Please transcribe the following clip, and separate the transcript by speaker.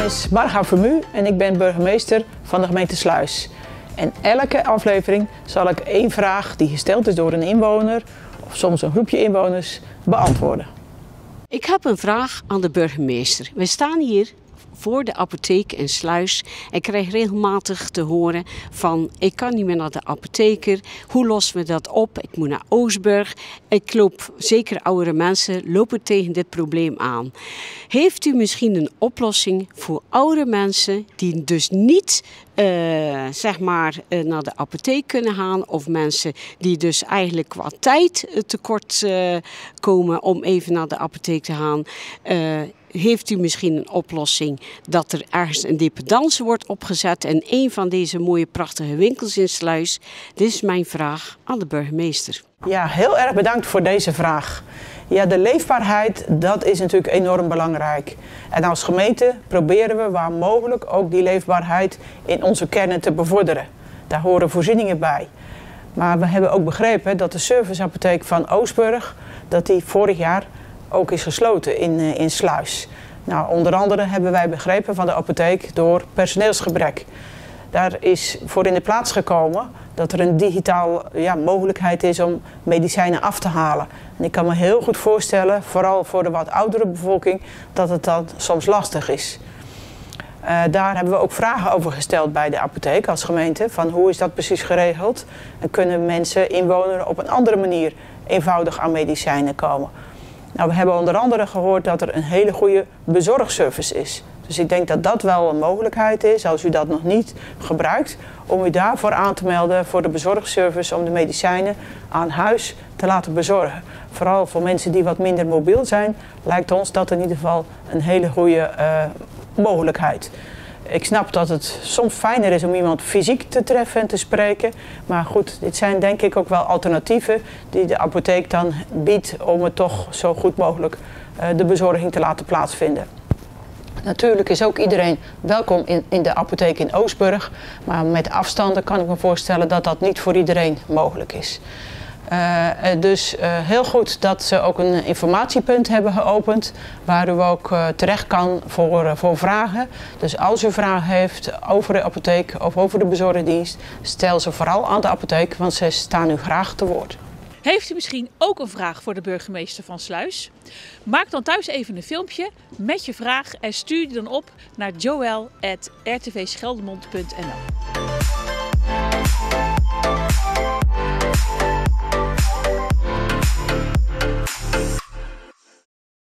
Speaker 1: is Marga Vermu en ik ben burgemeester van de gemeente Sluis. En elke aflevering zal ik één vraag die gesteld is door een inwoner, of soms een groepje inwoners, beantwoorden.
Speaker 2: Ik heb een vraag aan de burgemeester. We staan hier voor de apotheek in Sluis en krijg regelmatig te horen van ik kan niet meer naar de apotheker. Hoe lossen we dat op? Ik moet naar Oostburg. Ik loop, zeker oudere mensen, lopen tegen dit probleem aan. Heeft u misschien een oplossing voor oudere mensen die dus niet naar de apotheek kunnen gaan, of mensen die dus eigenlijk qua tijd tekort komen om even naar de apotheek te gaan? Heeft u misschien een oplossing dat er ergens een dependance wordt opgezet in een van deze mooie prachtige winkels in Sluis? Dit is mijn vraag aan de burgemeester.
Speaker 1: Ja, heel erg bedankt voor deze vraag. Ja, de leefbaarheid, dat is natuurlijk enorm belangrijk. En als gemeente proberen we waar mogelijk ook die leefbaarheid in onze kernen te bevorderen. Daar horen voorzieningen bij. Maar we hebben ook begrepen dat de serviceapotheek van Oostburg, dat die vorig jaar ook is gesloten in Sluis. Nou, onder andere hebben wij begrepen van de apotheek door personeelsgebrek. Daar is voor in de plaats gekomen dat er een digitaal mogelijkheid is om medicijnen af te halen. En ik kan me heel goed voorstellen, vooral voor de wat oudere bevolking, dat het dan soms lastig is. Daar hebben we ook vragen over gesteld bij de apotheek als gemeente. Van hoe is dat precies geregeld? En kunnen mensen, inwoners, op een andere manier eenvoudig aan medicijnen komen? Nou, we hebben onder andere gehoord dat er een hele goede bezorgservice is. Dus ik denk dat dat wel een mogelijkheid is, als u dat nog niet gebruikt, om u daarvoor aan te melden voor de bezorgservice om de medicijnen aan huis te laten bezorgen. Vooral voor mensen die wat minder mobiel zijn, lijkt ons dat in ieder geval een hele goede mogelijkheid. Ik snap dat het soms fijner is om iemand fysiek te treffen en te spreken. Maar goed, dit zijn denk ik ook wel alternatieven die de apotheek dan biedt om het toch zo goed mogelijk de bezorging te laten plaatsvinden. Natuurlijk is ook iedereen welkom in de apotheek in Oostburg. Maar met afstanden kan ik me voorstellen dat dat niet voor iedereen mogelijk is. Dus heel goed dat ze ook een informatiepunt hebben geopend waar u ook terecht kan voor vragen. Dus als u vragen heeft over de apotheek of over de bezorgdienst, stel ze vooral aan de apotheek, want ze staan u graag te woord.
Speaker 3: Heeft u misschien ook een vraag voor de burgemeester van Sluis? Maak dan thuis even een filmpje met je vraag en stuur die dan op naar joel@rtvscheldemond.nl.